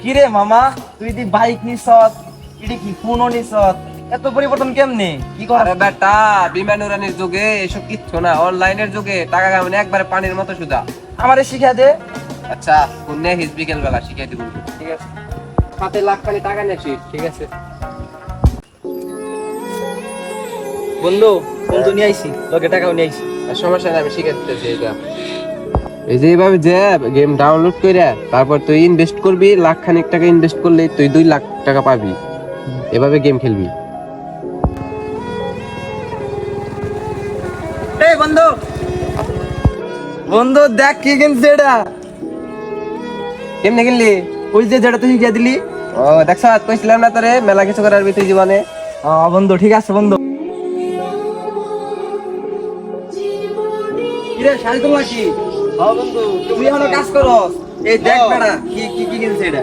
কিরে মামা, তুই দি বাইক নিছ, ইডি কি ফোনও নিছ, এত পরিবর্তন কেমনে? কি কর? আরে বেটা, বিমান উড়ানের যুগে এসব কিচ্ছু না, অনলাইনের যুগে টাকা কামানো একবারে পানির মতো সুদা। আমারে শিখা দে। আচ্ছা, পুণ্যে হিজ বিকেল বেলা শিখাই দিব। ঠিক আছে, 7 লাখ খালি টাকা নিয়েছিস। ঠিক আছে বন্ধু, ফোন তো নিয়ে আইছি, তোকে টাকাও নিয়ে আইছি। আর সমস্যা নাই, আমি শিখাই দিতেছি। এটা এই যে এইভাবে যে গেম ডাউনলোড করে তারপর তুই ইনভেস্ট করবি, লাখ খানিক টাকা ইনভেস্ট করলে তুই 2 লাখ টাকা পাবি। এভাবে গেম খেলবি। এই বন্ধু, বন্ধু দেখ কি কিনছে এটা। কেমনে খেললি? ওই যে যেটা তুই শিখিয়ে দিলি। ও দেখছ, কইছিলাম না তোরে মেলা কিছু করার তুই জীবনে। বন্ধু ঠিক আছে বন্ধু। কিরে শাহিদুল নাকি? বন্ধু তুই এখনো কাজ করস? এই দেখ বেটা কি কি কি কিনছে এটা।